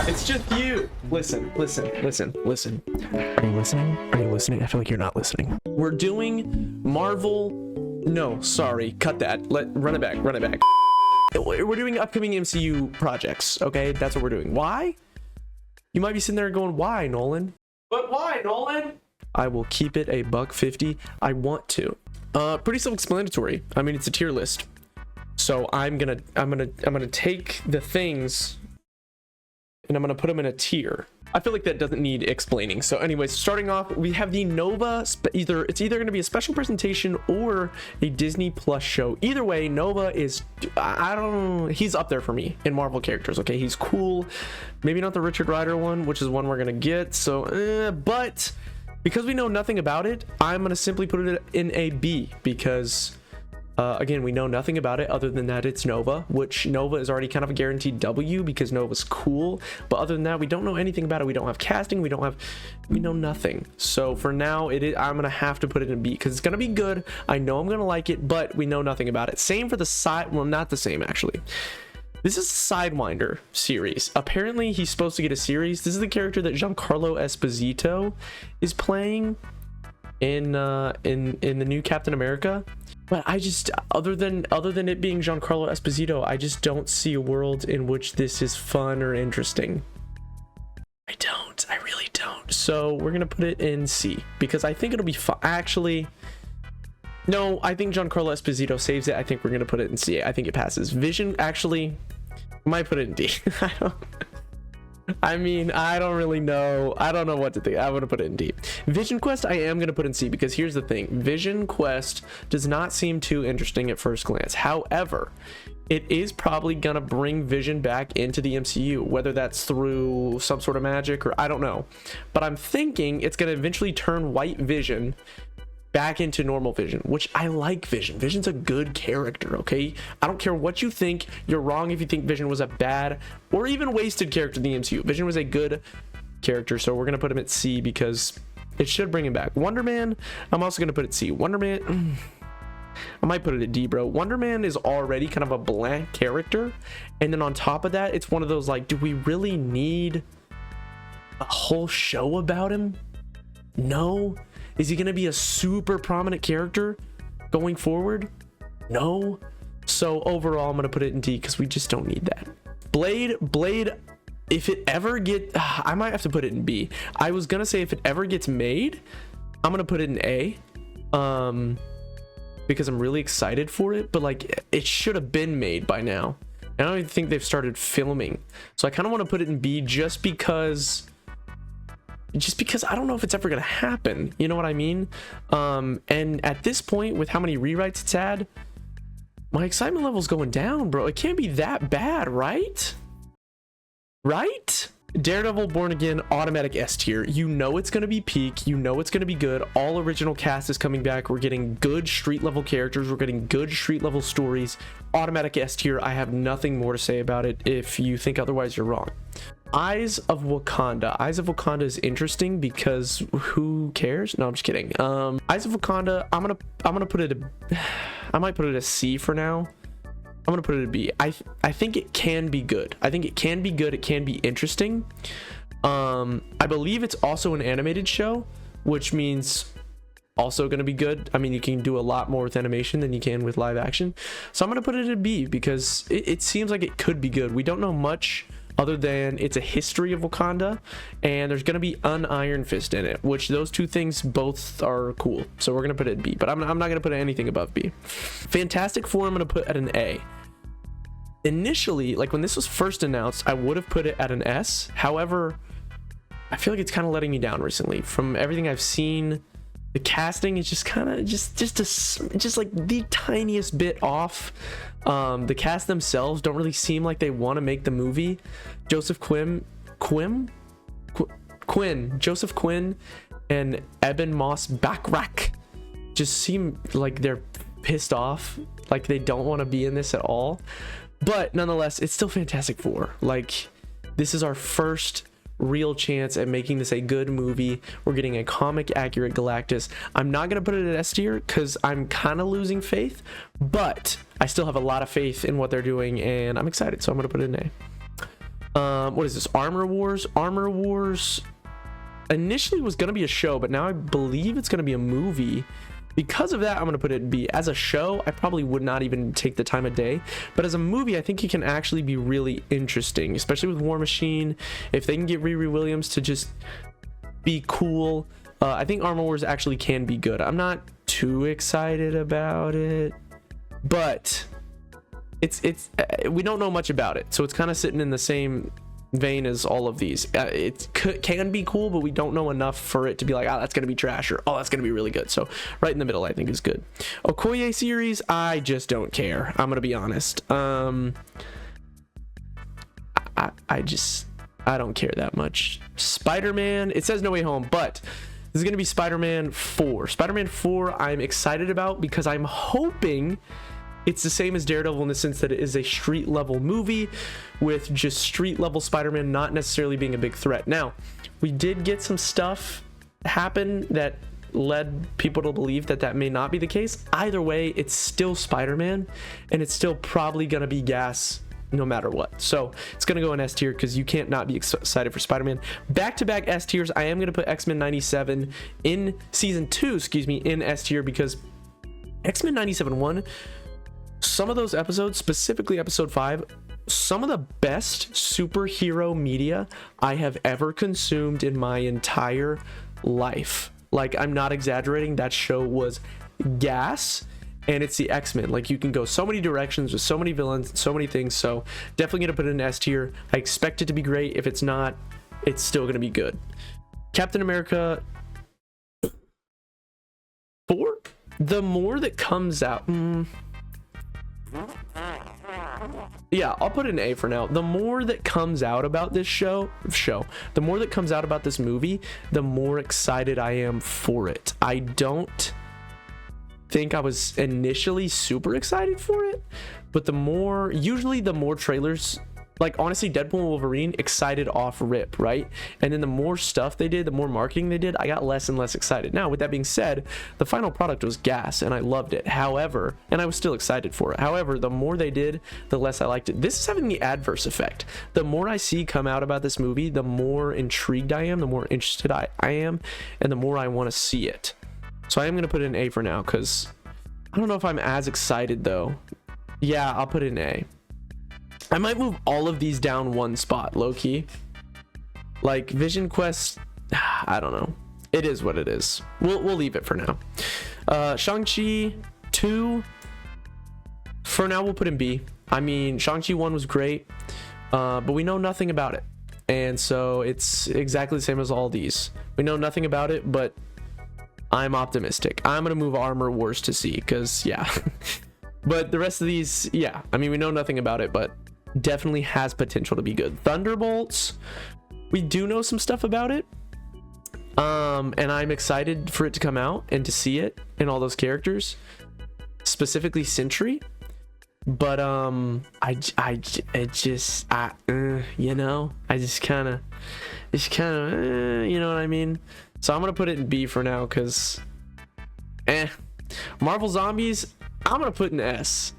It's just you. Listen. Are you listening? Are you listening? I feel like you're not listening. We're doing Marvel. No, sorry. Cut that. Run it back. We're doing upcoming MCU projects, okay? That's what we're doing. Why? You might be sitting there going, why, Nolan? But why, Nolan? I will keep it a $150. I want to. Pretty self-explanatory. I mean, it's a tier list. So I'm gonna take the things and I'm gonna put them in a tier. I feel like that doesn't need explaining. So anyways, starting off, we have the Nova. It's either gonna be a special presentation or a Disney Plus show. Either way, Nova is, he's up there for me in Marvel characters. Okay, he's cool. Maybe not the Richard Rider one, which is one we're gonna get. So, but because we know nothing about it, I'm gonna simply put it in a B because. Again, we know nothing about it other than that it's Nova, which Nova is already kind of a guaranteed W because Nova's cool. But other than that, we don't know anything about it. We don't have casting. We know nothing. So for now, I'm going to have to put it in B because it's going to be good. I know I'm going to like it, but we know nothing about it. Same for the side. Well, not the same, actually. This is Sidewinder series. Apparently, he's supposed to get a series. This is the character that Giancarlo Esposito is playing in the new Captain America. But I just, other than it being Giancarlo Esposito, I just don't see a world in which this is fun or interesting. I really don't. So we're gonna put it in C because I think it'll be fun. Actually, no, I think Giancarlo Esposito saves it. I think we're gonna put it in C. I think it passes. Vision, actually, I might put it in D. I mean, I don't really know. I don't know what to think. I'm going to put it in D. Vision Quest, I am going to put in C because here's the thing. Vision Quest does not seem too interesting at first glance. However, it is probably going to bring Vision back into the MCU, whether that's through some sort of magic or I don't know. But I'm thinking it's going to eventually turn White Vision back into normal Vision, which I like. Vision's a good character, okay? I don't care what you think. You're wrong if you think Vision was a bad or even wasted character in the MCU. Vision was a good character, so we're gonna put him at C because it should bring him back. Wonder Man, I'm also gonna put it C. Wonder Man, I might put it at D, bro. Wonder Man is already kind of a blank character, and then on top of that, it's one of those like, do we really need a whole show about him? No. Is he going to be a super prominent character going forward? No. So overall, I'm going to put it in D because we just don't need that. Blade, if it ever I might have to put it in B. I was going to say if it ever gets made, I'm going to put it in A. Because I'm really excited for it, but like it should have been made by now. And I don't even think they've started filming. So I kind of want to put it in B just because I don't know if it's ever gonna happen, you know what I mean? And at this point, with how many rewrites it's had, my excitement level's going down, bro. It can't be that bad, right? Daredevil Born Again, automatic S tier. You know it's gonna be peak. You know it's gonna be good. All original cast is coming back. We're getting good street level characters. We're getting good street level stories. Automatic S tier. I have nothing more to say about it. If you think otherwise, you're wrong. Eyes of Wakanda. Eyes of Wakanda is interesting because who cares? No, I'm just kidding. Eyes of Wakanda, I'm gonna put it I might put it a C for now. I'm gonna put it a B. I think it can be good. I think it can be good. It can be interesting. I believe it's also an animated show, which means also gonna be good. I mean, you can do a lot more with animation than you can with live action. So I'm gonna put it at B because it seems like it could be good. We don't know much other than it's a history of Wakanda, and there's gonna be an Iron Fist in it, which those two things both are cool. So we're gonna put it at B, but I'm not gonna put anything above B. Fantastic Four, I'm gonna put at an A. Initially, like when this was first announced, I would have put it at an S. However, I feel like it's kind of letting me down recently. From everything I've seen, the casting is just kind of just like the tiniest bit off. The cast themselves don't really seem like they want to make the movie. Joseph Quinn, and Eben Moss Backrack just seem like they're pissed off, like they don't want to be in this at all. But nonetheless, it's still Fantastic Four. Like, this is our first real chance at making this a good movie. We're getting a comic accurate Galactus. I'm not gonna put it at S tier because I'm kind of losing faith, but I still have a lot of faith in what they're doing and I'm excited, so I'm gonna put it in A. What is this? Armor Wars. Armor Wars initially was going to be a show, but now I believe it's going to be a movie. Because of that, I'm going to put it B. As a show, I probably would not even take the time of day, but as a movie, I think it can actually be really interesting, especially with War Machine. If they can get Riri Williams to just be cool, I think Armor Wars actually can be good. I'm not too excited about it, but it's we don't know much about it, so it's kind of sitting in the same vein as all of these. Can be cool, but we don't know enough for it to be like, oh, that's gonna be trash, or oh, that's gonna be really good. So right in the middle, I think, is good. Okoye series, I just don't care. I'm gonna be honest. I don't care that much. Spider-Man, it says No Way Home, but this is gonna be Spider-Man 4. Spider-Man 4 I'm excited about because I'm hoping it's the same as Daredevil in the sense that it is a street level movie with just street level Spider-Man not necessarily being a big threat. Now, we did get some stuff happen that led people to believe that that may not be the case. Either way, it's still Spider-Man, and it's still probably going to be gas no matter what. So it's going to go in S tier because you can't not be excited for Spider-Man. Back-to-back S tiers, I am going to put X-Men 97 in season 2, in S tier, because X-Men 97-1, some of those episodes, specifically episode 5, some of the best superhero media I have ever consumed in my entire life. Like, I'm not exaggerating. That show was gas, and it's the X-Men. Like, you can go so many directions with so many villains, so many things. So definitely gonna put it in S tier. I expect it to be great. If it's not, it's still gonna be good. Captain America 4, the more that comes out, yeah, I'll put an A for now. The more that comes out about this the more that comes out about this movie, the more excited I am for it. I don't think I was initially super excited for it, but usually the more trailers, like honestly, Deadpool and Wolverine, excited off rip, right? And then the more stuff they did, the more marketing they did, I got less and less excited. Now, with that being said, the final product was gas, and I loved it. However, and I was still excited for it. However, the more they did, the less I liked it. This is having the adverse effect. The more I see come out about this movie, the more intrigued I am, the more interested I am, and the more I want to see it. So I am going to put it in A for now, because I don't know if I'm as excited, though. Yeah, I'll put it in A. I might move all of these down one spot, low-key. Like, Vision Quest, I don't know. It is what it is. We'll leave it for now. Shang-Chi 2, for now, we'll put in B. I mean, Shang-Chi 1 was great, but we know nothing about it. And so it's exactly the same as all these. We know nothing about it, but I'm optimistic. I'm going to move Armor Wars to C, because, yeah. But the rest of these, yeah. I mean, we know nothing about it, but definitely has potential to be good. Thunderbolts, we do know some stuff about it, and I'm excited for it to come out and to see it and all those characters, specifically Sentry. But you know what I mean. So I'm gonna put it in B for now, because Marvel Zombies, I'm gonna put in S.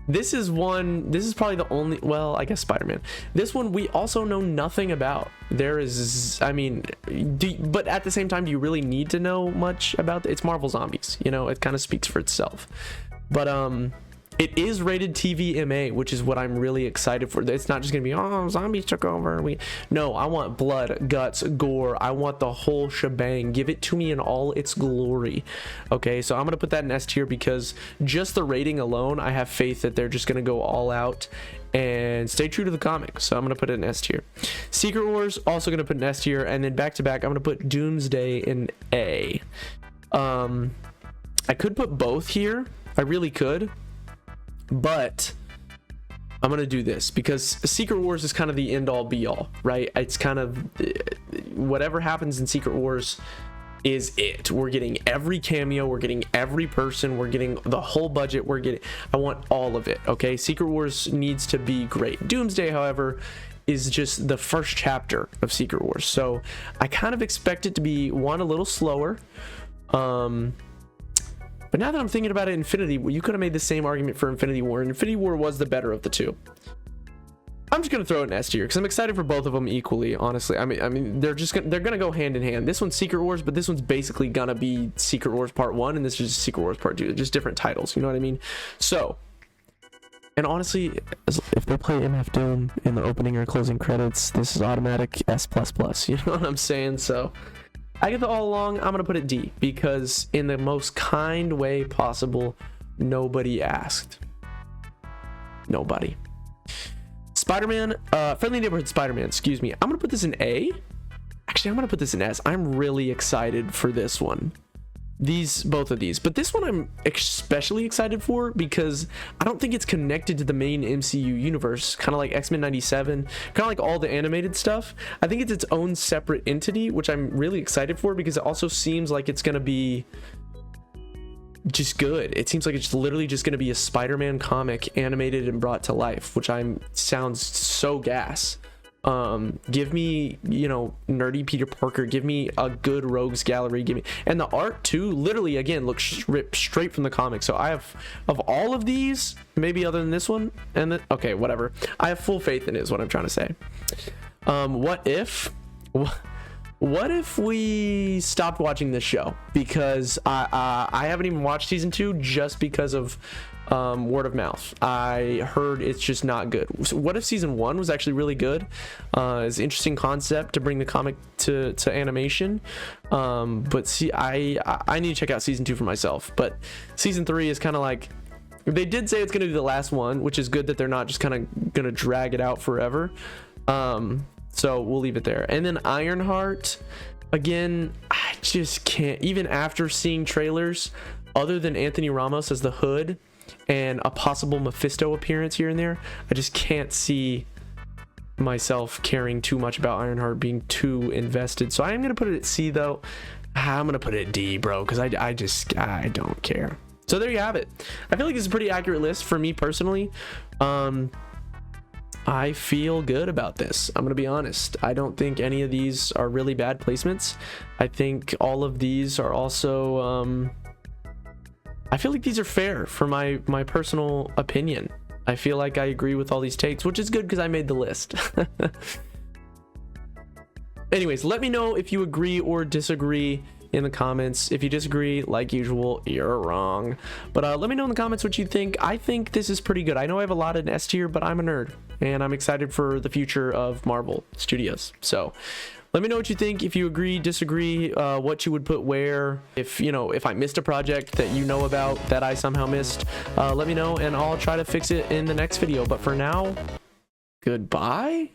This is probably the only, well, I guess Spider-Man. This one we also know nothing about. There is, I mean, but at the same time, do you really need to know much about it? It's Marvel Zombies, you know, it kind of speaks for itself. But it is rated TV MA, which is what I'm really excited for. It's not just gonna be, oh, zombies took over. No, I want blood, guts, gore. I want the whole shebang. Give it to me in all its glory. Okay, so I'm gonna put that in S tier, because just the rating alone, I have faith that they're just gonna go all out and stay true to the comic. So I'm gonna put it in S tier. Secret Wars, also gonna put in S tier, and then back to back, I'm gonna put Doomsday in A. I could put both here. I really could. But I'm gonna do this because Secret Wars is kind of the end all be all, right? It's kind of whatever happens in Secret Wars is it. We're getting every cameo, we're getting every person, we're getting the whole budget, I want all of it. Okay, Secret Wars needs to be great. Doomsday, however, is just the first chapter of Secret Wars, so I kind of expect it to be a little slower. But now that I'm thinking about it, Infinity, you could have made the same argument for Infinity War, and Infinity War was the better of the two. I'm just gonna throw it in S tier because I'm excited for both of them equally. Honestly, I mean, they're gonna go hand in hand. This one's Secret Wars, but this one's basically gonna be Secret Wars Part 1, and this is just Secret Wars Part 2. Just different titles. You know what I mean? So, and honestly, if they play MF Doom in the opening or closing credits, this is automatic S++. You know what I'm saying? So, I get the all along. I'm gonna put it D because in the most kind way possible, nobody asked. Nobody. Spider-Man, Friendly Neighborhood Spider-Man, excuse me. I'm gonna put this in A. Actually, I'm gonna put this in S. I'm really excited for this one. Both of these, but this one I'm especially excited for because I don't think it's connected to the main MCU universe, kind of like X-Men 97, kind of like all the animated stuff. I think it's its own separate entity, which I'm really excited for because it also seems like it's gonna be just good. It seems like it's literally just gonna be a Spider-Man comic animated and brought to life, which sounds so gas. Give me, you know, nerdy Peter Parker, give me a good rogues gallery, give me, and the art too, literally again looks ripped straight from the comic. So I have, of all of these, maybe other than this one, and okay, whatever, I have full faith in it is what I'm trying to say. What if we stopped watching this show because I haven't even watched season 2 just because of word of mouth. I heard it's just not good. So what if season 1 was actually really good? It's an interesting concept to bring the comic to animation. But see, I need to check out season 2 for myself. But season 3 is kind of like, they did say it's going to be the last one, which is good that they're not just kind of going to drag it out forever. So we'll leave it there. And then Ironheart, again, I just can't, even after seeing trailers, other than Anthony Ramos as the Hood and a possible Mephisto appearance here and there, I just can't see myself caring too much about Ironheart, being too invested. So I am going to put it at C though. I'm going to put it at D, bro, because I don't care. So there you have it. I feel like this is a pretty accurate list for me personally. I feel good about this. I'm gonna be honest. I don't think any of these are really bad placements. I think all of these are also I feel like these are fair for my personal opinion. I feel like I agree with all these takes, which is good because I made the list. Anyways, let me know if you agree or disagree in the comments. If you disagree, like usual, you're wrong. But let me know in the comments what you think. I think this is pretty good. I know I have a lot in S tier, but I'm a nerd and I'm excited for the future of Marvel Studios. So let me know what you think. If you agree, disagree, what you would put where. If you know, if I missed a project that you know about that I somehow missed, let me know and I'll try to fix it in the next video. But for now, goodbye.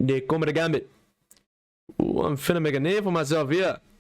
De Combat Gambit. Ooh, I'm finna make a name for myself here.